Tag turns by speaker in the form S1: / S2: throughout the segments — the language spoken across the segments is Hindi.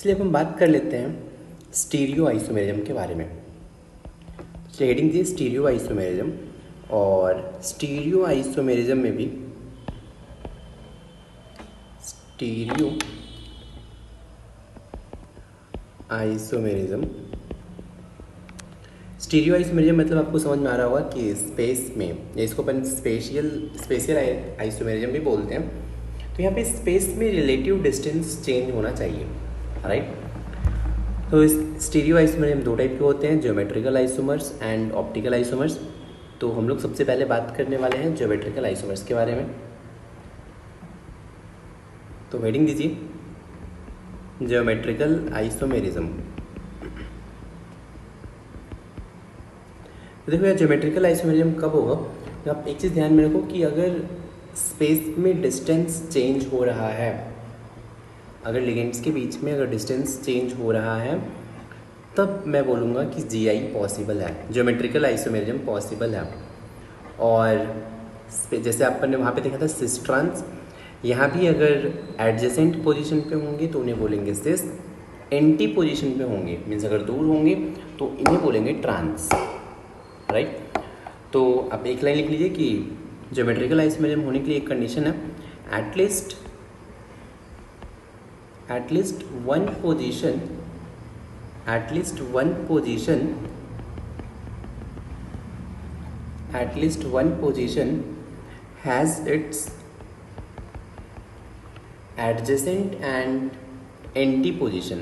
S1: चलिए अब हम बात कर लेते हैं स्टीरियो आइसोमेरिज्म के बारे में। चलिए हेडिंग दी स्टीरियो आइसोमेरिज्म, और स्टीरियो आइसोमेरिज्म में भी स्टीरियो आइसोमेरिज्म मतलब आपको समझ में आ रहा होगा कि स्पेस में, या इसको अपन स्पेशियल आइसोमेरिज्म भी बोलते हैं। तो यहाँ पे स्पेस में रिलेटिव डिस्टेंस चेंज होना चाहिए, राइट। तो इस स्टीरियो आइसोमेरिज्म दो टाइप के होते हैं, geometrical isomers and optical isomers. तो हम लोग सबसे पहले बात करने वाले हैं ज्योमेट्रिकल आइसोमर्स के बारे में। तो हेडिंग दीजिए ज्योमेट्रिकल आइसोमेरिज्म। तो देखो यार, ज्योमेट्रिकल आइसोमेरिज्म कब होगा? तो आप एक चीज़ ध्यान में रखो कि अगर स्पेस में डिस्टेंस चेंज हो रहा है, अगर लिगेंड्स के बीच में अगर डिस्टेंस चेंज हो रहा है, तब मैं बोलूँगा कि जीआई पॉसिबल है, ज्योमेट्रिकल आइसोमेरिज्म पॉसिबल है। और जैसे अपन ने वहाँ पे देखा था सिस्ट्रांस, यहाँ भी अगर एडजेसेंट पोजीशन पे होंगे तो उन्हें बोलेंगे सिस, एंटी पोजीशन पे होंगे मीन्स अगर दूर होंगे तो इन्हें बोलेंगे ट्रांस, राइट। तो आप एक लाइन लिख लीजिए कि ज्योमेट्रिकल आइसोमेरिज्म होने के लिए एक कंडीशन है, at least one position has its adjacent and anti position,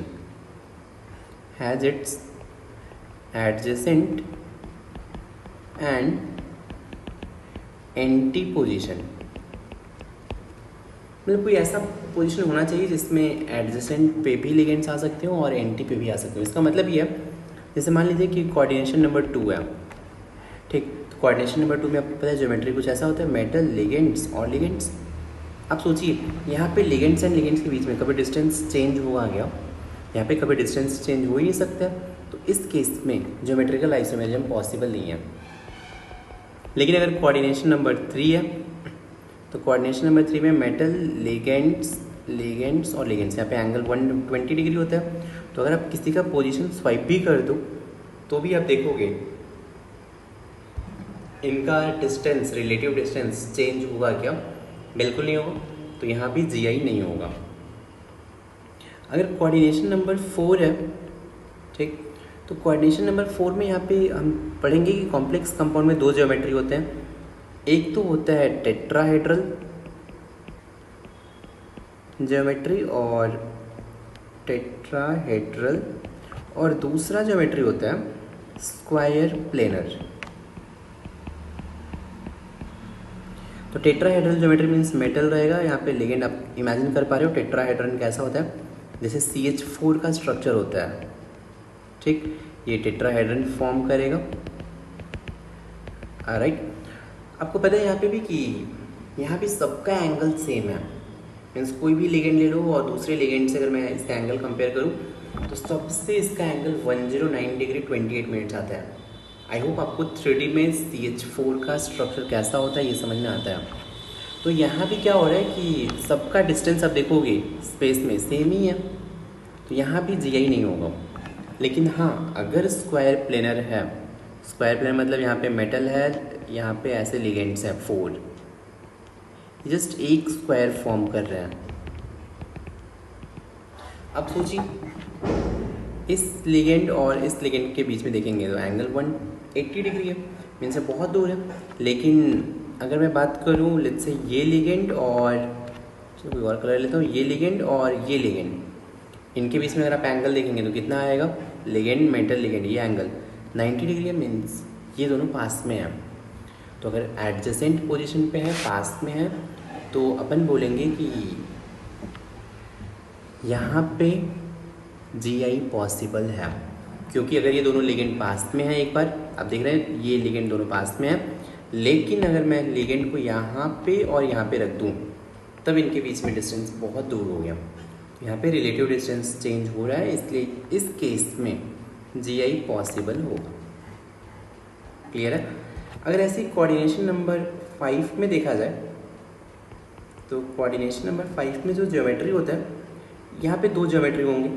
S1: मतलब कोई ऐसा पोजीशन होना चाहिए जिसमें एडजेसेंट पे भी लिगेंड्स आ सकते हो और एंटी पे भी आ सकते हो। इसका मतलब ये है, जैसे मान लीजिए कि कोऑर्डिनेशन नंबर 2 है, ठीक। तो कोऑर्डिनेशन नंबर 2 में आपको पता है ज्योमेट्री कुछ ऐसा होता है, मेटल लिगेंड्स और लिगेंड्स। आप सोचिए यहाँ पे लिगेंड्स एंड लिगेंड्स के बीच में कभी डिस्टेंस चेंज हुआ गया, यहाँ पे कभी डिस्टेंस चेंज हो ही नहीं सकता। तो इस केस में ज्योमेट्रिकल आइसोमेरिज्म पॉसिबल नहीं है। लेकिन अगर कोऑर्डिनेशन नंबर 3 है, तो कोऑर्डिनेशन नंबर 3 में मेटल लिगेंड्स और लिगेंड्स, यहाँ पे एंगल 120 डिग्री होता है। तो अगर आप किसी का पोजीशन स्वाइप भी कर दो तो भी आप देखोगे इनका डिस्टेंस, रिलेटिव डिस्टेंस चेंज होगा क्या? बिल्कुल नहीं होगा। तो यहाँ भी जीआई नहीं होगा। अगर कोऑर्डिनेशन नंबर 4 है, ठीक, तो कोऑर्डिनेशन नंबर 4 में यहाँ पे हम पढ़ेंगे कि कॉम्प्लेक्स कंपाउंड में दो ज्योमेट्री होते हैं। एक तो होता है टेट्राहेड्रल ज्योमेट्री और दूसरा ज्योमेट्री होता है स्क्वायर प्लेनर। तो टेट्राहेड्रल ज्योमेट्री मीन्स मेटल रहेगा, यहाँ पे लिगेंड आप इमेजिन कर पा रहे हो टेट्राहेड्रन कैसा होता है, जैसे CH4 का स्ट्रक्चर होता है, ठीक। ये टेट्राहेड्रन फॉर्म करेगा, राइट। आपको पता है यहाँ पे भी कि यहाँ भी सबका एंगल सेम है, मीन्स कोई भी लिगेंड ले लो और दूसरे लिगेंड से अगर मैं इसका एंगल कंपेयर करूँ तो सबसे इसका एंगल 109 डिग्री 28 मिनट्स आता है। आई होप आपको 3D में CH4 का स्ट्रक्चर कैसा होता है ये समझ में आता है। तो यहाँ भी क्या हो रहा है कि सबका डिस्टेंस आप देखोगे स्पेस में सेम ही है, तो यहाँ भी जीआई नहीं होगा। लेकिन हाँ, अगर स्क्वायर प्लेनर है, स्क्वायर प्लेनर मतलब यहाँ पे मेटल है, यहाँ पे ऐसे लिगेंड्स हैं 4, जस्ट एक स्क्वायर फॉर्म कर रहे हैं। अब सोचिए इस लिगेंड और इस लिगेंड के बीच में देखेंगे तो एंगल 180 डिग्री है, मीन्स से बहुत दूर है। लेकिन अगर मैं बात करूँ लेट्स से ये लिगेंड और, चलो कोई और कलर लेता हूँ, ये लिगेंड और ये लिगेंड, इनके बीच में अगर आप एंगल देखेंगे तो कितना आएगा? लिगेंड मेटल लिगेंड, ये एंगल 90 डिग्री है, मीन्स ये दोनों पास में हैं। तो अगर एडजेसेंट पोजीशन पे है, पास में है, तो अपन बोलेंगे कि यहाँ पे जीआई पॉसिबल है, क्योंकि अगर ये दोनों लिगेंड पास में हैं, एक बार आप देख रहे हैं ये लिगेंड दोनों पास में है, लेकिन अगर मैं लिगेंड को यहाँ पे और यहाँ पे रख दूँ तब इनके बीच में डिस्टेंस बहुत दूर हो गया। यहाँ पे रिलेटिव डिस्टेंस चेंज हो रहा है, इसलिए इस केस में जीआई पॉसिबल होगा। क्लियर है? अगर ऐसी कोऑर्डिनेशन नंबर 5 में देखा जाए तो कोऑर्डिनेशन नंबर 5 में जो ज्योमेट्री होता है, यहाँ पे दो ज्योमेट्री होंगे,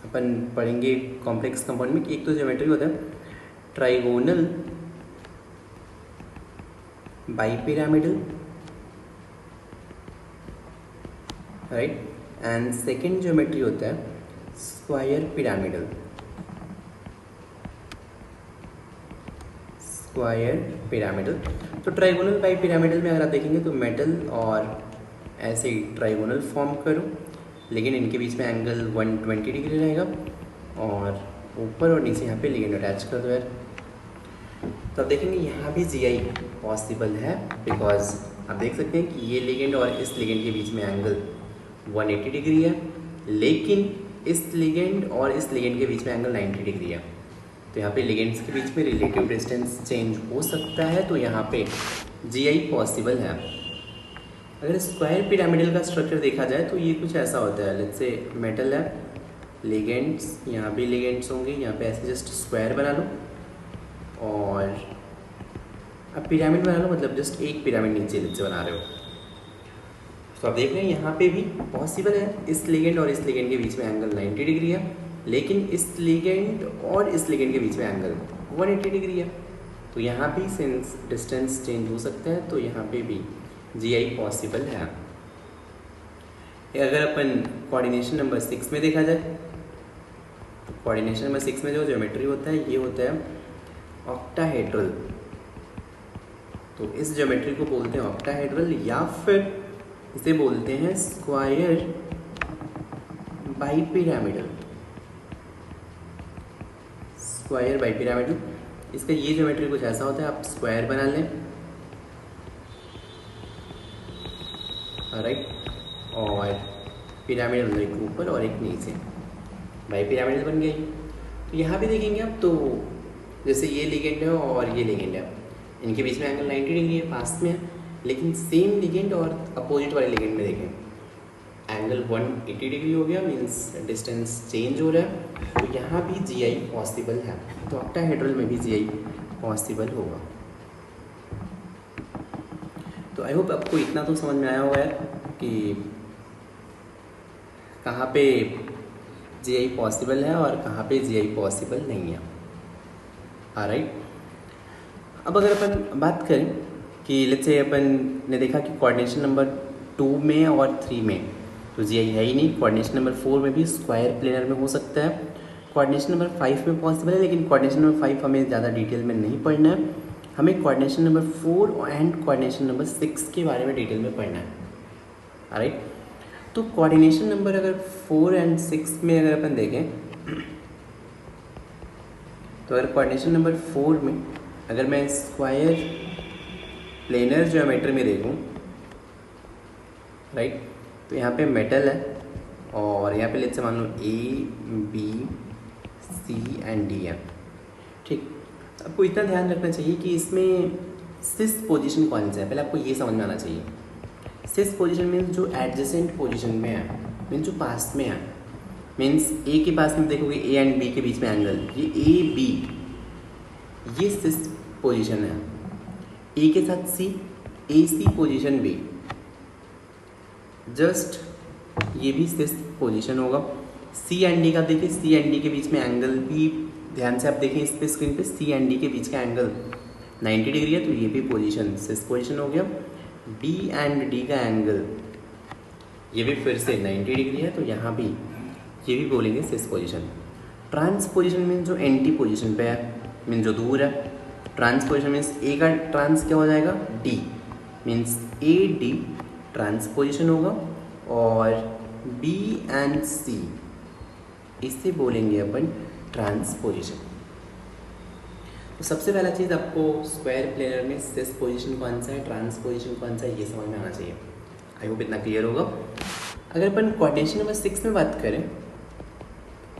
S1: अपन पढ़ेंगे कॉम्प्लेक्स कंपाउंड में कि एक तो ज्योमेट्री होता है trigonal bipyramidal, right, and second geometry होता है स्क्वायर पिरामिडल, स्क्वायर पिरामिडल। तो ट्राइगोनल बाई पिरामिडल में अगर आप देखेंगे तो मेटल और ऐसे ही ट्राइगोनल फॉर्म करो, लेकिन इनके बीच में एंगल 120 डिग्री रहेगा और ऊपर और नीचे यहाँ पे लिगेंड अटैच कर दो यार। तो आप देखेंगे यहाँ भी जी आई पॉसिबल है, बिकॉज आप देख सकते हैं कि ये लिगेंड और इस लिगेंड के बीच में एंगल 180 डिग्री है, लेकिन इस लिगेंड और इस लिगेंड के बीच में एंगल 90 डिग्री है। तो यहाँ पे लिगेंड्स के बीच में रिलेटिव डिस्टेंस चेंज हो सकता है, तो यहाँ पे जी आई पॉसिबल है। अगर स्क्वायर पिरामिडल का स्ट्रक्चर देखा जाए तो ये कुछ ऐसा होता है, लेट्स से मेटल है, लिगेंड्स, यहाँ भी लिगेंड्स होंगे, यहाँ पे ऐसे जस्ट स्क्वायर बना लो और अब पिरामिड बना लो, मतलब जस्ट एक पिरामिड नीचे से बना रहे हो। तो आप देख रहे हैं यहाँ पे भी पॉसिबल है, इस लिगेंड और इस लिगेंड के बीच में एंगल 90 डिग्री है, लेकिन इस लिगेंड और इस लिगेंड के बीच में एंगल 180 डिग्री है। तो यहाँ भी सिंस डिस्टेंस चेंज हो सकता है, तो यहाँ पे भी जी आई पॉसिबल है। अगर अपन कोऑर्डिनेशन नंबर 6 में देखा जाए तो कोऑर्डिनेशन नंबर 6 में जो ज्योमेट्री होता है ये होता है ऑक्टाहेड्रल। तो इस ज्योमेट्री को बोलते हैं ऑक्टाहेड्रल, या फिर इसे बोलते हैं स्क्वायर बाइपिरामिडल, स्क्वायर बाइपिरामिडल। इसका ये ज्योमेट्री कुछ ऐसा होता है, आप स्क्वायर बना लें, राइट, और पिरामिड एक ऊपर और एक नीचे, बाइपिरामिडल बन गई। तो यहाँ भी देखेंगे आप, तो जैसे ये लिगेंड है और ये लिगेंड है, इनके बीच में एंगल 90 डिग्री है, पास में है, लेकिन सेम लिगेंड और अपोजिट वाले लिगेंड में देखें एंगल 180 डिग्री हो गया, मीन्स डिस्टेंस चेंज हो रहा है। तो यहाँ भी जी आई पॉसिबल है, तो ऑक्टाहेड्रल में भी जी आई पॉसिबल होगा। तो आई होप आपको इतना तो समझ में आया होगा यार कि कहाँ पे जी आई पॉसिबल है और कहाँ पे जी आई पॉसिबल नहीं है, राइट। अब अगर अपन बात करें कि लेट्स से अपन ने देखा कि कोऑर्डिनेशन नंबर 2 में और 3 में तो जी आई है ही नहीं, कोऑर्डिनेशन नंबर 4 में भी स्क्वायर प्लेनर में हो सकता है, कोऑर्डिनेशन नंबर 5 में पॉसिबल है, लेकिन कोऑर्डिनेशन नंबर 5 हमें ज़्यादा डिटेल में नहीं पढ़ना है, हमें coordination number 4 and coordination number 6 के बारे में डिटेल में पढ़ना है, राइट। तो कोऑर्डिनेशन नंबर अगर 4 एंड 6 में अगर अपन देखें तो अगर कोऑर्डिनेशन नंबर 4 में अगर मैं स्क्वायर प्लेनर ज्योमेट्री में देखूं, राइट, तो यहाँ पे मेटल है और यहाँ पे लेट्स से मान लो A B C and D है, ठीक। आपको इतना ध्यान रखना चाहिए कि इसमें सिस पोजीशन कौन सा है, पहले आपको ये समझ में आना चाहिए। सिस पोजीशन मीन्स जो एडजेसेंट पोजीशन में है, मीन्स जो पास में है, मीन्स ए के पास में देखोगे ए एंड बी के बीच में एंगल, ये ए बी, ये सिस पोजीशन है। ए के साथ सी, ए सी पोजीशन बी, जस्ट ये भी सिस पोजीशन होगा। सी एंड डी का देखिए, सी एंड डी के बीच में एंगल भी ध्यान से आप देखें इस पे स्क्रीन पे, सी एंड डी के बीच का एंगल 90 डिग्री है, तो ये भी पोजीशन सिस पोजीशन हो गया। बी एंड डी का एंगल ये भी फिर से 90 डिग्री है, तो यहाँ भी ये भी बोलेंगे सिस पोजीशन। ट्रांस पोजीशन मीन्स जो एंटी पोजीशन पे है, मीन्स जो दूर है। ट्रांस पोजीशन मीन्स ए का ट्रांस क्या हो जाएगा, D, means A D transposition होगा, और बी एंड सी इसे बोलेंगे अपन ट्रांस पोजीशन। तो सबसे पहला चीज़ आपको स्क्वायर प्लेनर में सिस पोजीशन कौन सा है, ट्रांस पोजीशन कौन सा है, ये समझ में आना चाहिए। आई होप इतना क्लियर होगा। अगर अपन कोऑर्डिनेशन नंबर 6 में बात करें,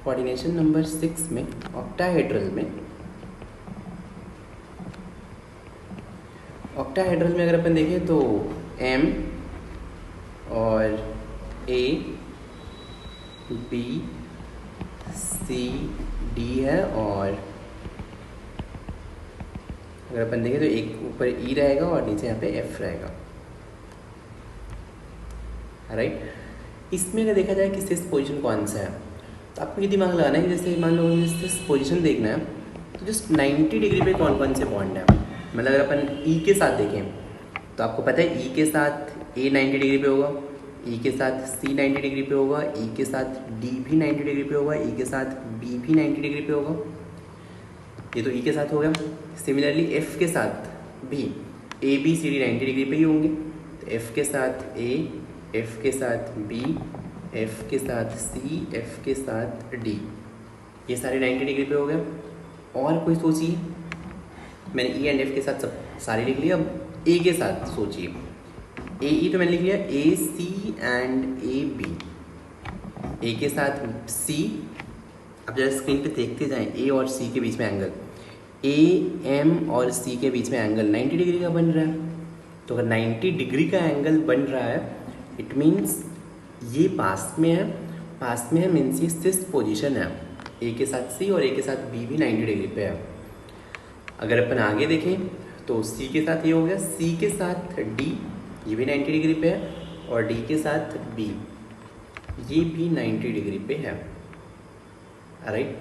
S1: कोऑर्डिनेशन नंबर 6 में ऑक्टाहेड्रल में अगर अपन देखें तो एम और ए बी सी डी है, और अगर अपन देखें तो एक ऊपर ई रहेगा और नीचे यहाँ पे एफ रहेगा, राइट। इसमें अगर देखा जाए कि सिस पोजीशन कौन सा है, तो आपको ये दिमाग लगाना है कि जैसे मान लो जिस पोजीशन देखना है, तो जस्ट 90 डिग्री पे कौन कौन से बॉन्ड है। मतलब अगर अपन ई के साथ देखें तो आपको पता है ई के साथ ए 90 डिग्री पे होगा, ई के साथ सी 90 डिग्री पे होगा, ई के साथ डी भी 90 डिग्री पे होगा, ई के साथ बी भी 90 डिग्री पे होगा। ये तो ई के साथ हो गया। सिमिलरली एफ के साथ भी A B C D 90 degree पे ही होंगे। तो एफ के साथ ए, एफ के साथ बी, एफ के साथ सी, एफ के साथ डी, ये सारे 90 डिग्री पे हो गए। और कोई सोचिए, मैंने ई एंड एफ के साथ सब सारे लिख लिया। अब ए के साथ सोचिए, ए ई तो मैंने लिख लिया, ए सी एंड ए बी। ए के साथ सी, अब जरा स्क्रीन पे देखते जाएं, ए और सी के बीच में एंगल, ए एम और सी के बीच में एंगल 90 डिग्री का बन रहा है। तो अगर 90 डिग्री का एंगल बन रहा है, इट मीन्स ये पास में है। पास में है मीन्स ये सिस पोजीशन है। ए के साथ सी और ए के साथ बी भी 90 डिग्री पे है। अगर अपन आगे देखें तो सी के साथ ये हो गया, सी के साथ डी, ये भी 90 डिग्री पे है, और डी के साथ बी, ये भी 90 डिग्री पे है। राइट,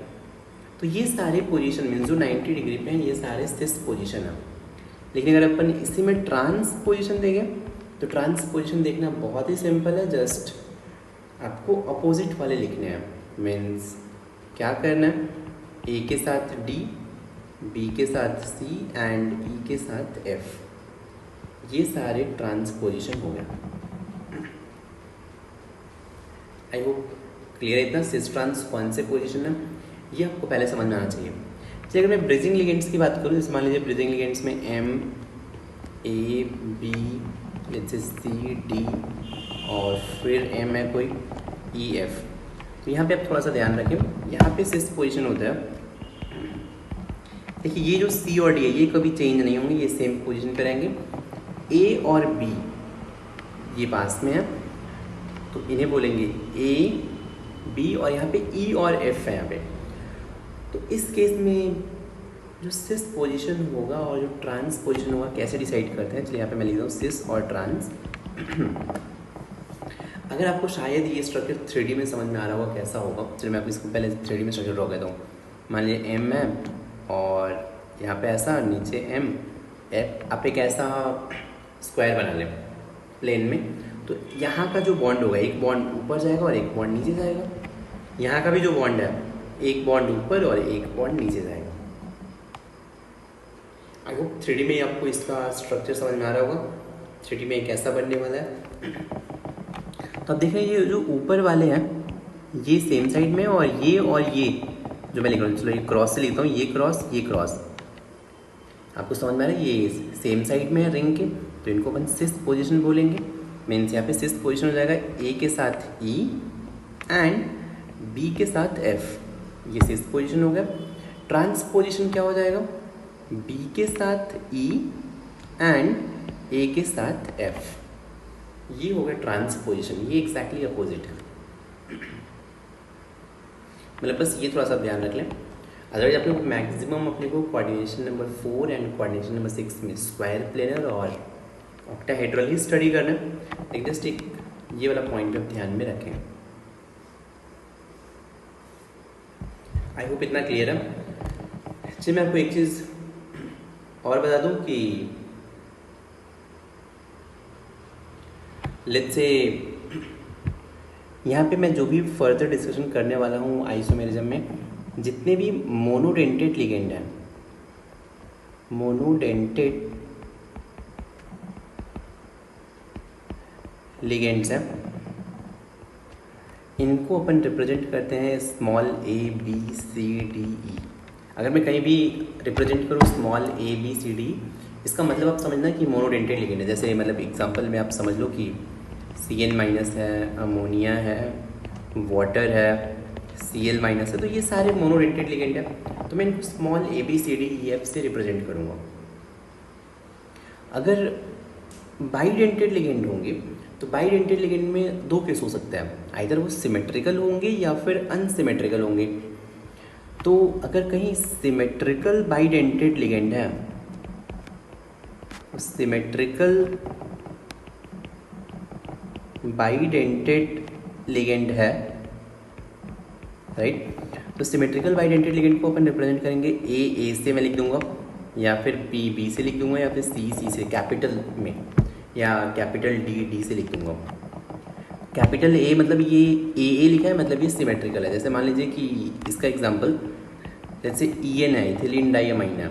S1: तो ये सारे पोजीशन मीन्स जो 90 डिग्री पे हैं, ये सारे सिस पोजीशन है। लेकिन अगर अपन इसी में ट्रांस पोजीशन देखें तो ट्रांस पोजीशन देखना बहुत ही सिंपल है। जस्ट आपको अपोजिट वाले लिखने हैं। मीन्स क्या करना है, ए के साथ डी, बी के साथ सी एंड ई के साथ एफ, ये सारे ट्रांसपोजिशन हो गया। आई होप क्लियर है इतना। सिस ट्रांस कौन से पोजीशन है ये आपको पहले समझ में आना चाहिए। चलिए अगर मैं ब्रिजिंग लिगेंड्स की बात करूँ, जैसे मान लीजिए ब्रिजिंग लिगेंड्स में एम, ए, बी, जैसे सी, डी और फिर एम है कोई, ई, एफ। तो यहाँ पे आप थोड़ा सा ध्यान रखें, यहाँ पे सिस पोजीशन होता है। देखिए ये जो सी और डी है ये कभी चेंज नहीं होंगे, ये सेम पोजीशन पे रहेंगे। ए और बी ये पास में है, तो इन्हें बोलेंगे ए, बी, और यहाँ पे ई और एफ है यहाँ पे। तो इस केस में जो सिस पोजीशन होगा और जो ट्रांस पोजीशन होगा कैसे डिसाइड करते हैं, चलिए यहाँ पे मैं लिख रहा हूँ सिस और ट्रांस। अगर आपको शायद ये स्ट्रक्चर 3D में समझ में आ रहा होगा कैसा होगा, चलिए मैं आपको इसको पहले 3D में स्ट्रक्चर ड्रॉ करता हूँ। मान लीजिए एम है और यहाँ पे ऐसा, नीचे एम, एफ। आप एक ऐसा स्क्वायर बना लें प्लेन में, तो यहाँ का जो बॉन्ड होगा, एक बॉन्ड ऊपर जाएगा और एक बॉन्ड नीचे जाएगा। यहाँ का भी जो बॉन्ड है, एक बॉन्ड ऊपर और एक बॉन्ड नीचे जाएगा। आई होप 3D में आपको इसका स्ट्रक्चर समझ में आ रहा होगा, 3D में कैसा बनने वाला है। तो अब देख रहे हैं ये जो ऊपर वाले हैं ये सेम साइड में, और ये जो मैं लिख रहा हूँ, चलो ये क्रॉस से लिखता हूँ, ये क्रॉस आपको समझ में आ रहा है, ये सेम साइड में है रिंग के, तो इनको अपन सिस पोजीशन बोलेंगे। मीन्स यहाँ पे सिस पोजीशन हो जाएगा, ए के साथ ई एंड बी के साथ एफ, ये सिस पोजीशन हो गया। ट्रांस पोजीशन क्या हो जाएगा, बी के साथ ई एंड ए के साथ एफ, ये हो गया ट्रांस पोजीशन। ये एग्जैक्टली अपोजिट है। मतलब बस ये थोड़ा सा ध्यान रख लें। अदरवाइज अपने को मैक्सिमम अपने को coordination number 4 and coordination number 6 में स्क्वायर प्लेनर और ऑक्टाहेड्रल ही स्टडी करना है। एक जस्ट एक ये वाला पॉइंट आप ध्यान में रखें। आई होप इतना क्लियर है। चलिए मैं आपको एक चीज़ और बता दूं कि लेट्स से यहाँ पे मैं जो भी फर्दर डिस्कशन करने वाला हूँ आइसोमेरिज्म में, जितने भी मोनोडेंटेड लिगेंड हैं, मोनोडेंटेड लिगेंड्स हैं, इनको अपन रिप्रेजेंट करते हैं small A B C D E. अगर मैं कहीं भी रिप्रेजेंट करूँ small A B C D, इसका मतलब आप समझना कि मोनोडेंटेड लिगेंड है। जैसे मतलब एग्जांपल में आप समझ लो कि Cn- है, अमोनिया है, वाटर है, Cl- है, तो ये सारे मोनोडेंटेड लिगेंड है। तो मैं इनको small A B C D E F से रिप्रेजेंट करूँगा। अगर बाईडेंटेड लिगेंड होंगे तो बाईडेंटेड लिगेंड में दो केस हो सकते हैं, आइदर वो सिमेट्रिकल होंगे या फिर अनसिमेट्रिकल होंगे। तो अगर कहीं सिमेट्रिकल बाईडेंटेड लिगेंड है, सिमेट्रिकल बाईडेंटेड लिगेंड है, राइट। तो सिमेट्रिकल बाइडेंटेड लिगेंड को अपन रिप्रेजेंट करेंगे ए से मैं लिख दूंगा, या फिर पी बी से लिख दूंगा, या फिर सी से कैपिटल में, या कैपिटल डी से लिख दूंगा। कैपिटल ए मतलब ये ए लिखा है मतलब ये सिमेट्रिकल है। जैसे मान लीजिए कि इसका एग्जांपल जैसे EN है, इथिलीन डाइअमाइन है।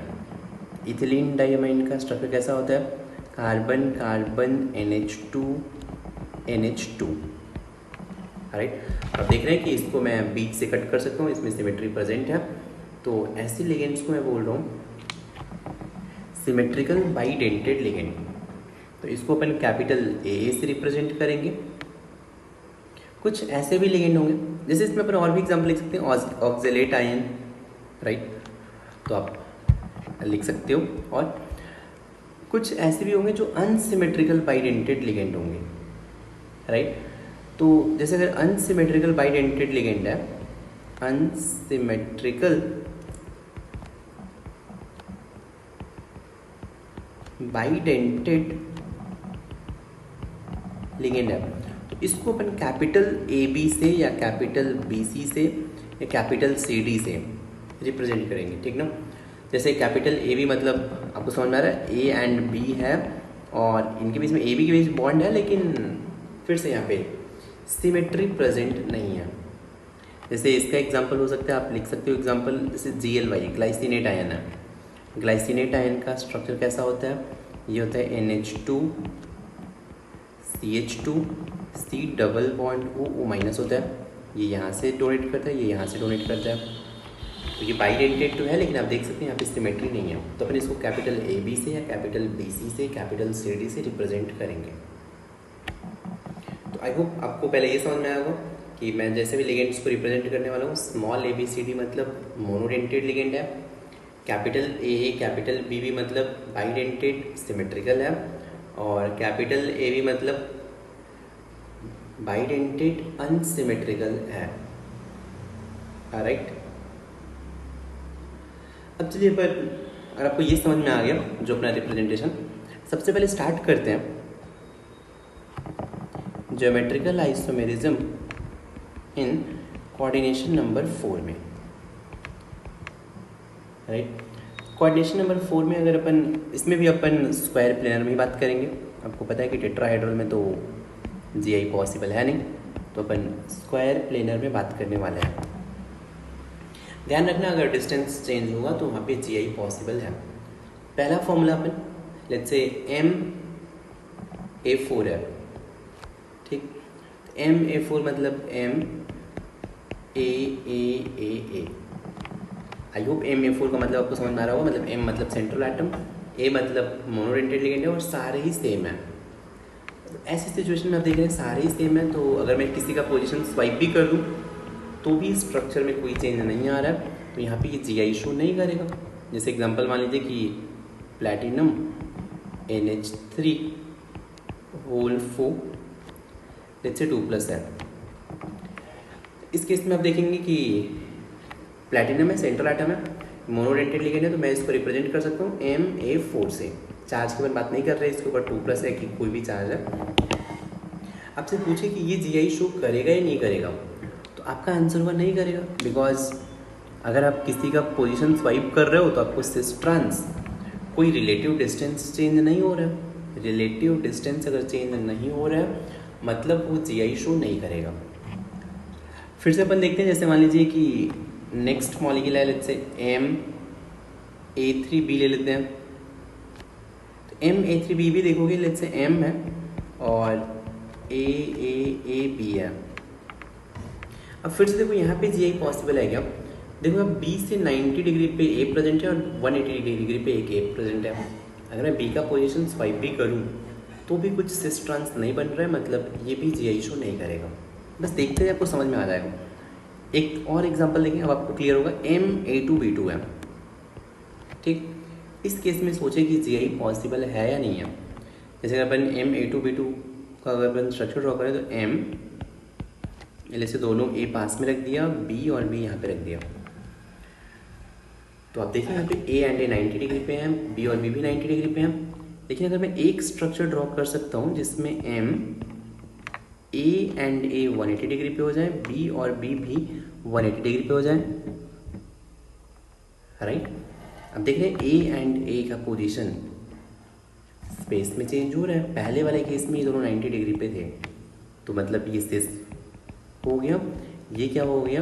S1: इथिलीन डाइअमाइन का स्ट्रक्चर कैसा होता है, कार्बन कार्बन NH2 राइट। अब देख रहे हैं कि इसको मैं बीच से कट कर सकता हूँ, इसमें सिमेट्री प्रेजेंट है। तो ऐसे लिगेंड्स को मैं बोल रहा हूँ सिमेट्रिकल बाइडेंटेड लिगेंड। तो इसको अपन कैपिटल ए से रिप्रेजेंट करेंगे। कुछ ऐसे भी लिगेंड होंगे, जैसे इसमें अपन और भी एग्जाम्पल लिख सकते हैं, ऑक्जेलेट आयन, राइट, तो आप लिख सकते हो। और कुछ ऐसे भी होंगे जो अनसिमेट्रिकल बाइडेंटेड लिगेंड होंगे, राइट। तो जैसे अगर अनसिमेट्रिकल बाइडेंटेड लिगेंड है, अनसिमेट्रिकल बाइडेंटेड लिगेंड है, तो इसको अपन कैपिटल AB से या कैपिटल BC से या कैपिटल CD से रिप्रेजेंट करेंगे, ठीक ना। जैसे कैपिटल AB मतलब आपको समझ में आ रहा है A एंड B है और इनके बीच में AB के बीच बॉन्ड है, लेकिन फिर से यहाँ पे सिमेट्री प्रेजेंट नहीं है। जैसे इसका एग्जांपल हो सकता है, आप लिख सकते हो एग्जांपल जैसे GLY ग्लाइसिनेट आयन है। ग्लाइसिनेट आयन का स्ट्रक्चर कैसा होता है, ये होता है NH2 CH2 C double bond O minus होता है। ये यहाँ से डोनेट करता है, ये यहाँ से डोनेट करता है। तो ये बाइडेंटेड तो है, लेकिन आप देख सकते हैं यहाँ पे सिमेट्री नहीं है। तो अपन इसको कैपिटल AB से या कैपिटल BC से कैपिटल CD से रिप्रेजेंट करेंगे। तो आई होप आपको पहले ये समझ में आया होगा कि मैं जैसे भी लिगेंड्स को रिप्रेजेंट करने वाला हूँ, स्मॉल ABCD मतलब मोनोडेंटेड लिगेंड है, कैपिटल AA कैपिटल BB मतलब बाइडेंटेड सिमेट्रिकल है, और कैपिटल AB मतलब बाइडेंटेड अनसिमेट्रिकल है, राइट। अब चलिए पर अगर आपको ये समझ में आ गया जो अपना रिप्रेजेंटेशन, सबसे पहले स्टार्ट करते हैं geometrical isomerism in coordination number 4 में, राइट। कोऑर्डिनेशन नंबर 4 में अगर अपन इसमें भी अपन स्क्वायर प्लेनर में ही बात करेंगे। आपको पता है कि टेट्राहेड्रल में तो GI पॉसिबल है नहीं, तो अपन स्क्वायर प्लेनर में बात करने वाले हैं। ध्यान रखना अगर डिस्टेंस चेंज होगा तो वहाँ पे GI पॉसिबल है। पहला formula upon let's say MA4 है, ठीक। MA4 मतलब MAAAA। आई होप MA4 का मतलब आपको समझ में आ रहा होगा। मतलब M मतलब सेंट्रल एटम, A मतलब मोनोडेंटेड लिगेंड है और सारे ही सेम है। तो ऐसी सिचुएशन में आप देख रहे हैं सारे ही सेम है, तो अगर मैं किसी का पोजीशन स्वाइप भी कर दूं तो भी स्ट्रक्चर में कोई चेंज नहीं आ रहा है, तो यहाँ पे ये GI शो नहीं करेगा। जैसे एग्जांपल मान लीजिए कि platinum NH3 whole 4 let's say 2+ है। इस केस में आप देखेंगे कि प्लैटिनम है, सेंट्रल एटम है, मोनोडेंटेड लिगेंड है, तो मैं इसको रिप्रेजेंट कर सकता हूँ MA4 से। चार्ज की बात नहीं कर रहे, इसके ऊपर 2+ है कि कोई भी चार्ज है। आपसे पूछे कि ये GI शो करेगा या नहीं करेगा, तो आपका आंसर हुआ नहीं करेगा, बिकॉज अगर आप किसी का पोजीशन स्वाइप कर रहे हो तो आपको सिस ट्रांस कोई रिलेटिव डिस्टेंस चेंज नहीं हो रहा है। रिलेटिव डिस्टेंस अगर चेंज नहीं हो रहा है मतलब वो GI शो नहीं करेगा। फिर से अपन देखते हैं, जैसे मान लीजिए कि नेक्स्ट मॉलिक्यूल है लेट्स से MA3B ले लेते हैं। तो MA3B भी देखोगे लेट्स से M है और AAAB है। अब फिर से देखो यहाँ पे GI पॉसिबल है क्या, देखो अब B से 90 डिग्री पे A प्रेजेंट है और 180 डिग्री पे एक A प्रेजेंट है। अगर मैं B का पोजीशन स्वाइप भी करूँ तो भी कुछ सिस ट्रांस नहीं बन रहा है, मतलब ये भी GI शो नहीं करेगा। बस देखते हैं आपको समझ में आ जाएगा। एक और एग्जांपल देखें, अब आपको क्लियर होगा। MA2B2 है, ठीक। इस केस में सोचे कि GI पॉसिबल है या नहीं है। जैसे अपन MA2B2 का अगर अपन स्ट्रक्चर ड्रॉ करें तो M से दोनों A पास में रख दिया, B और B यहाँ पे रख दिया, तो आप देखिए यहाँ पे A एंड A 90 डिग्री पे हैं, B और B भी 90 डिग्री पे हैं। लेकिन अगर मैं एक स्ट्रक्चर ड्रॉ कर सकता हूँ जिसमें M A and A 180 degree पे हो जाए, बी और बी भी 180 डिग्री पे हो जाए, राइट। अब देख रहे हैं ए एंड ए का पोजीशन स्पेस में चेंज हो रहा है। पहले वाले केस में ये दोनों 90 डिग्री पे थे, तो मतलब ये सिस हो गया, ये क्या हो गया,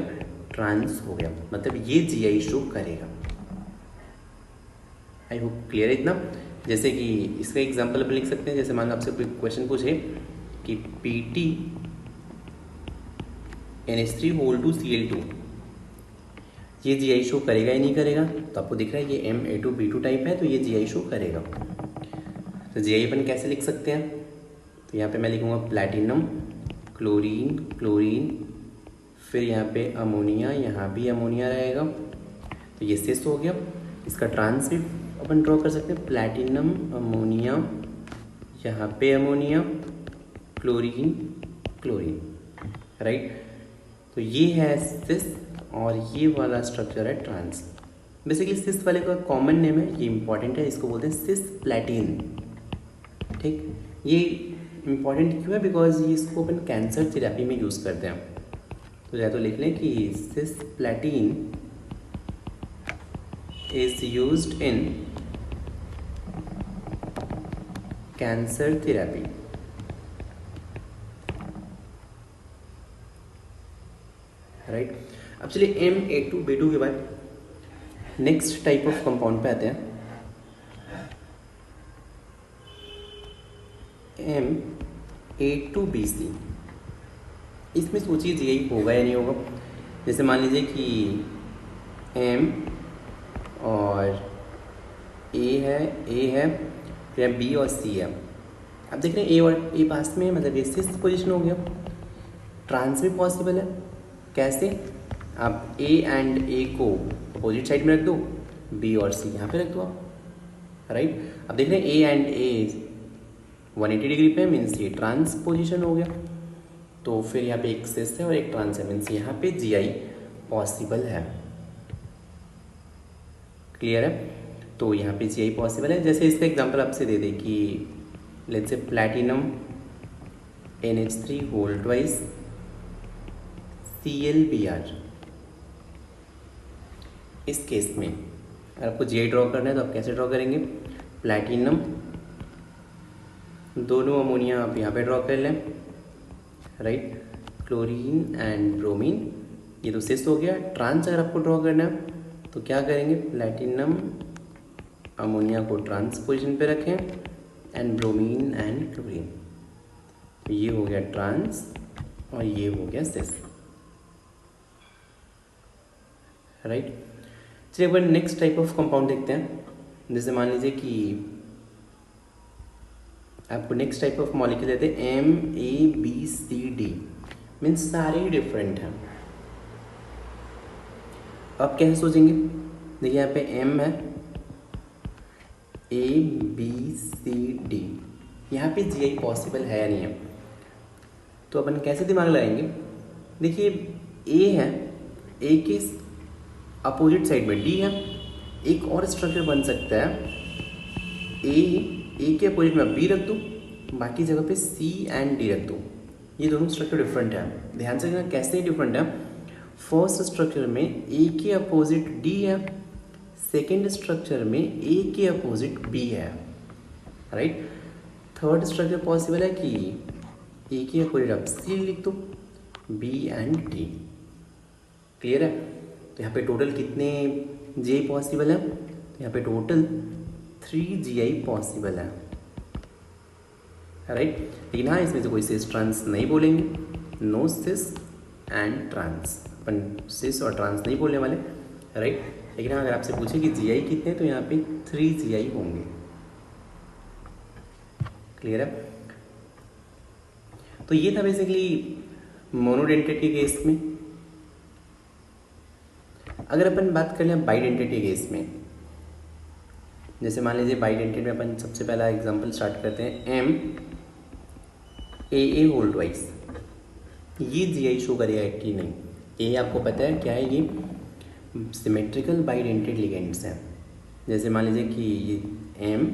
S1: ट्रांस हो गया, मतलब ये जीआई शो करेगा। आई होप क्लियर है इतना। जैसे कि इसका एग्जांपल अपन लिख सकते हैं, जैसे मान लो आपसे कोई क्वेश्चन पूछे कि PT NH3 ये जीआई शो करेगा या नहीं करेगा, तो आपको दिख रहा है ये MA2B2 टाइप है, तो ये जीआई शो करेगा। तो जीआई अपन कैसे लिख सकते हैं, तो यहाँ पे मैं लिखूँगा प्लैटिनम, क्लोरीन, क्लोरीन, फिर यहाँ पे अमोनिया, यहाँ भी अमोनिया रहेगा, तो ये सिस हो गया। इसका ट्रांस भी अपन ड्रॉ कर सकते हैं, प्लैटिनम, अमोनिया, यहाँ पे अमोनिया, क्लोरीन, क्लोरीन, राइट। तो ये है सिस और ये वाला स्ट्रक्चर है ट्रांस। बेसिकली सिस वाले का कॉमन नेम है, ये इंपॉर्टेंट है, इसको बोलते हैं सिस प्लैटिन, ठीक। ये इंपॉर्टेंट क्यों है, बिकॉज ये इसको अपन कैंसर थेरेपी में यूज़ करते हैं। तो या तो लिख लें कि cisplatin is used in cancer therapy, right. अब चलिए MA2B2 के बाद नेक्स्ट टाइप ऑफ कंपाउंड पे आते हैं, MA2BC। इसमें सोचिए जीआई होगा या नहीं होगा। जैसे मान लीजिए कि M और A है, फिर B और C है। अब देख रहे हैं A और A पास में, मतलब ये सिक्स्थ पोजीशन हो गया। ट्रांस भी पॉसिबल है, कैसे, आप A एंड A को अपोजिट साइड में रख दो, B और C यहाँ पे रख दो आप, राइट। अब देख रहे हैं A एंड A 180 डिग्री पे, मीन्स ये ट्रांस पोजीशन हो गया। तो फिर यहाँ पे एक सिस है और एक ट्रांस है, मीन्स यहाँ पे जीआई पॉसिबल है। क्लियर है, तो यहाँ पे जीआई पॉसिबल है। जैसे इसका एग्जांपल आपसे दे दे कि let's say platinum NH3 whole twice ClBr। इस केस में अगर आपको जीआई ड्रॉ करना है तो आप कैसे ड्रॉ करेंगे, प्लैटिनम, दोनों अमोनिया आप यहाँ पे ड्रॉ कर लें, राइट, क्लोरीन एंड ब्रोमीन, ये तो सिस हो गया। ट्रांस अगर आपको ड्रॉ करना है तो क्या करेंगे, प्लैटिनम, अमोनिया को ट्रांस पोजीशन पे रखें एंड ब्रोमीन एंड क्लोरीन, ये हो गया ट्रांस और ये हो गया सिस, राइट। चलिए अपन नेक्स्ट टाइप ऑफ कंपाउंड देखते हैं। जैसे मान लीजिए कि आपको नेक्स्ट टाइप ऑफ मॉलिक्यूल देते हैं MABCD, मीन्स सारे ही डिफरेंट हैं। अब कैसे सोचेंगे, देखिए यहाँ पे M है, ABCD, यहाँ पे GI पॉसिबल है या नहीं है, तो अपन कैसे दिमाग लगाएंगे। देखिए A है, A के अपोजिट साइड में D है, एक और स्ट्रक्चर बन सकता है, A के अपोजिट में B रख दो, बाकी जगह पे C एंड D रख दो। ये दोनों स्ट्रक्चर डिफरेंट है, ध्यान से देखना कैसे डिफरेंट है। फर्स्ट स्ट्रक्चर में A के अपोजिट D है, सेकेंड स्ट्रक्चर में A के अपोजिट B है, राइट। थर्ड स्ट्रक्चर पॉसिबल है कि A के अपोजिट आप C लिख दो, B एंड D। क्लियर है, तो यहाँ पे टोटल कितने GI पॉसिबल है, तो यहाँ पे टोटल 3 GI पॉसिबल है, राइट। लेकिन हाँ, इसमें से कोई सिस ट्रांस नहीं बोलेंगे, नो सिस एंड ट्रांस, अपन सिस और ट्रांस नहीं बोलने वाले, राइट। लेकिन हाँ, अगर आपसे पूछे कि GI कितने, तो यहाँ पे 3 GI होंगे। क्लियर है, तो ये था बेसिकली मोनोडेंटेट के केस में। अगर अपन बात कर लें बाइडेंटेट के केस में, जैसे मान लीजिए बाइडेंटेट में अपन सबसे पहला एग्जांपल स्टार्ट करते हैं, MAA होल ट्वाइस, ये GI शो करेगा कि नहीं। ए आपको पता है क्या है, ये सिमेट्रिकल बाइडेंटेट लिगेंड्स हैं। जैसे मान लीजिए कि ये M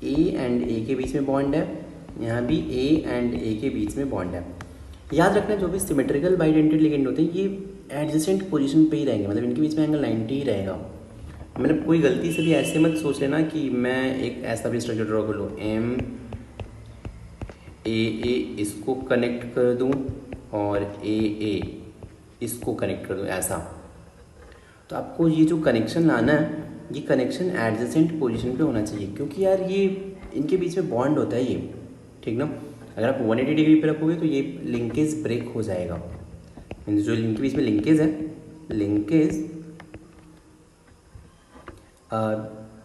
S1: A एंड A के बीच में बॉन्ड है, यहाँ भी ए एंड ए के बीच में बॉन्ड है। याद रखना जो भी सिमेट्रिकल बाइडेंटेड लिगेंड होते हैं ये एडजेसेंट पोजीशन पे ही रहेंगे, मतलब इनके बीच में एंगल 90 ही रहेगा। मतलब कोई गलती से भी ऐसे मत सोच लेना कि मैं एक ऐसा भी स्ट्रक्चर ड्रॉ कर लूँ, एम ए इसको कनेक्ट कर दूँ और ए इसको कनेक्ट कर दूँ ऐसा। तो आपको ये जो कनेक्शन लाना है ये कनेक्शन एडजेसेंट पोजीशन पे होना चाहिए, क्योंकि यार ये इनके बीच में बॉन्ड होता है ये, ठीक ना। अगर आप 180 डिग्री पे रखोगे तो ये लिंकेज ब्रेक हो जाएगा। मीन्स जो इनके बीच में लिंकेज है, लिंकेज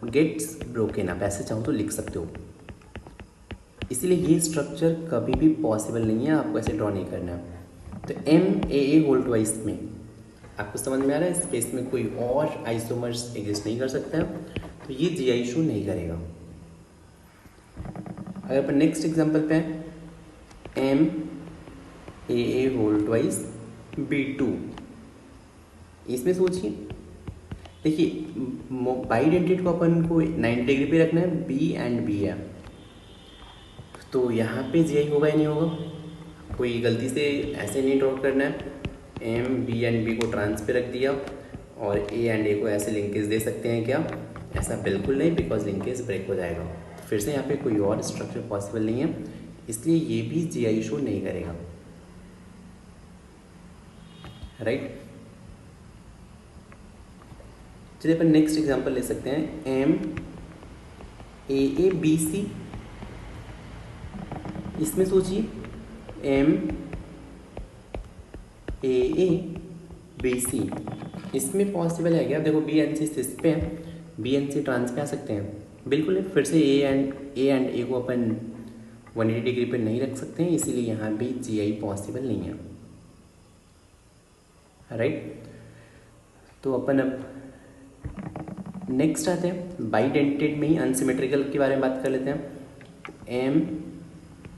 S1: गेट्स ब्रोकन, आप ऐसे चाहो तो लिख सकते हो। इसीलिए ये स्ट्रक्चर कभी भी पॉसिबल नहीं है, आपको ऐसे ड्रॉ नहीं करना है। तो एम ए होल ट्वाइस में आपको समझ में आ रहा है, इस केस में कोई और आइसोमर्स एग्जिस्ट नहीं कर सकते हैं, तो ये जीआई शो नहीं करेगा। अगर अपन नेक्स्ट एग्जांपल पे M A whole twice B2, इसमें सोचिए, देखिए बाइडेंटेड को अपन को 90 डिग्री पे रखना है, B एंड B है, तो यहाँ पे जीआई होगा या नहीं होगा। कोई गलती से ऐसे नहीं ड्रॉ करना है, एम बी एंड बी को ट्रांस पे रख दिया और ए एंड ए को ऐसे लिंकेज दे सकते हैं क्या, ऐसा बिल्कुल नहीं, बिकॉज लिंकेज ब्रेक हो जाएगा। तो फिर से यहाँ पे कोई और स्ट्रक्चर पॉसिबल नहीं है, इसलिए ये भी जीआई शो नहीं करेगा, राइट। चलिए अपन नेक्स्ट एग्जांपल ले सकते हैं, एम ए बी सी। इसमें सोचिए एम ए बी सी, इसमें पॉसिबल है क्या। देखो बी एन सी सिस पे है, बी एन सी ट्रांस पे आ सकते हैं, बिल्कुल है। फिर से ए एंड ए को अपन 180 डिग्री पे नहीं रख सकते हैं, इसीलिए यहाँ भी जी आई पॉसिबल नहीं है, राइट। तो अपन अब नेक्स्ट आते हैं, बाइडेंटेड में ही अनसिमेट्रिकल के बारे में बात कर लेते हैं। M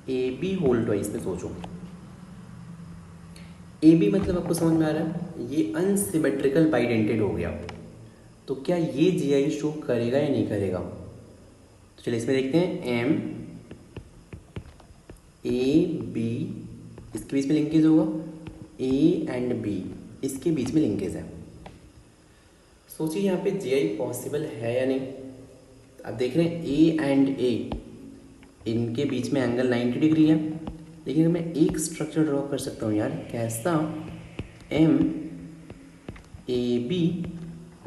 S1: A B whole twice में सोचो, ए बी मतलब आपको समझ में आ रहा है, ये अनसिमेट्रिकल बाइडेंटेड हो गया, तो क्या ये जी आई शो करेगा या नहीं करेगा। तो चलिए इसमें देखते हैं, एम ए बी इसके बीच में लिंकेज होगा, ए एंड बी इसके बीच में लिंकेज है। सोचिए यहाँ पे जी आई पॉसिबल है या नहीं। आप देख रहे हैं ए एंड ए इनके बीच में एंगल 90 डिग्री है, लेकिन मैं एक स्ट्रक्चर ड्रॉ कर सकता हूँ यार, कैसा, एम ए बी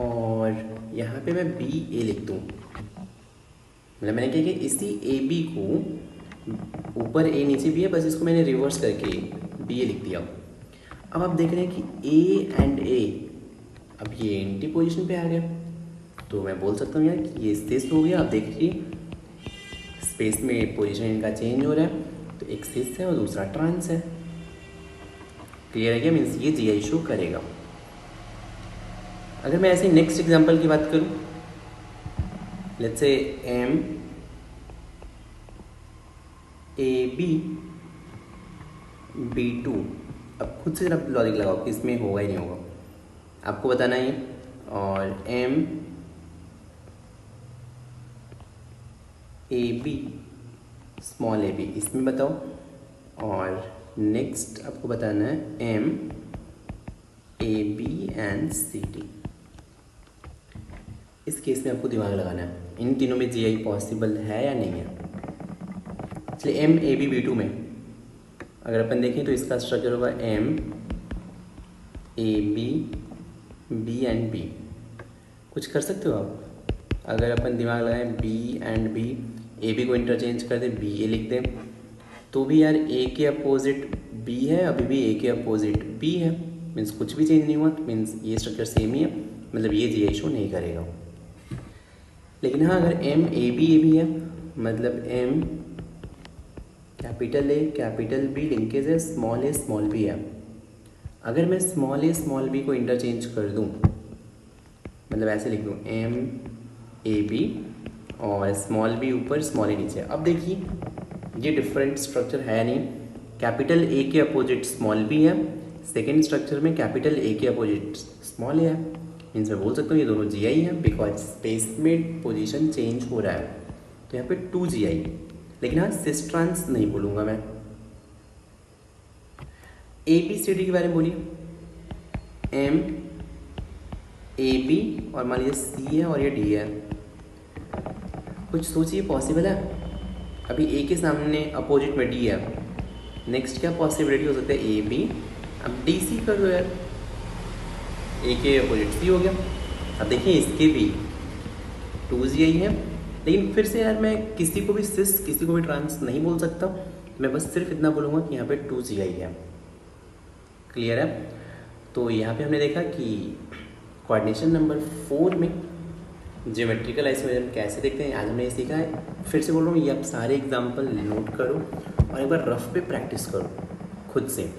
S1: और यहाँ पे मैं बी ए लिख दूँ। मतलब मैंने क्या किया, इसी ए बी को ऊपर ए नीचे बी है, बस इसको मैंने रिवर्स करके बी ए लिख दिया। अब आप देख रहे हैं कि ए एंड ए अब ये एंटी पोजीशन पे आ गया, तो मैं बोल सकता हूँ यार कि ये सिस हो गया। आप देखिए स्पेस में पोजीशन इनका चेंज हो रहा है, तो एक सिस है और दूसरा ट्रांस है। क्लियर है क्या, मीन्स ये जी आई शो करेगा। अगर मैं ऐसे नेक्स्ट एग्जांपल की बात करूं, let's say M A B B2, अब खुद से जरा लॉजिक लगाओ कि इसमें होगा ही नहीं होगा, आपको बताना है। और M A B small A B इसमें बताओ, और नेक्स्ट आपको बताना है M A B and C D. इस केस में आपको दिमाग लगाना है, इन तीनों में जी आई पॉसिबल है या नहीं है। चलिए एम ए बी B2 में अगर अपन देखें तो इसका स्ट्रक्चर होगा M A B and B. कुछ कर सकते हो आप, अगर अपन दिमाग लगाएं B and B, A B को इंटरचेंज कर दें, बी ए लिख दें, तो भी यार ए के अपोजिट बी है, अभी भी ए के अपोजिट बी है, मीन्स कुछ भी चेंज नहीं हुआ, मीन्स ये स्ट्रक्चर सेम ही है, मतलब ये जी आई शो नहीं करेगा। लेकिन हाँ अगर एम ए बी है, मतलब M capital A capital B linkage है, स्मॉल ए स्मॉल बी है। अगर मैं स्मॉल ए स्मॉल बी को इंटरचेंज कर दूं, मतलब ऐसे लिख दूं एम ए बी और स्मॉल बी ऊपर स्मॉल ए नीचे, अब देखिए ये डिफरेंट स्ट्रक्चर है नहीं। कैपिटल ए के अपोजिट स्मॉल बी है, सेकेंड स्ट्रक्चर में कैपिटल ए के अपोजिट स्मॉल ए है, मीन्स मैं बोल सकता हूँ ये दोनों जी आई है, बिकॉज स्पेस में पोजीशन चेंज हो रहा है, तो यहाँ पे 2 जी आई। लेकिन हाँ सिस ट्रांस नहीं बोलूँगा मैं। ABCD के बारे में बोलिए, MAB और मान लीजिए C है और ये D है। कुछ सोचिए, पॉसिबल है? अभी A के सामने अपोजिट में D है, नेक्स्ट क्या पॉसिबिलिटी हो सकता है? AB, अब DC कर दो यार, A के अपोजिट C हो गया। अब देखिए इसके भी 2G आई है, लेकिन फिर से यार मैं किसी को भी सिस किसी को भी ट्रांस नहीं बोल सकता, मैं बस सिर्फ इतना बोलूँगा कि यहाँ पे 2G आई है। क्लियर है? तो यहाँ पे हमने देखा कि कोऑर्डिनेशन नंबर 4 में ज्योमेट्रिकल आइसोमेरिज्म कैसे देखते हैं, आज हमने ये सीखा है। फिर से बोल रहा हूँ, ये आप सारे एग्जाम्पल नोट करो और एक बार रफ पे प्रैक्टिस करो खुद से,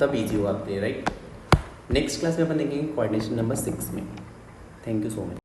S1: तब ईजी होगा आपके लिए, राइट। नेक्स्ट क्लास में अपन देखेंगे कोऑर्डिनेशन नंबर 6 में। Thank you so much.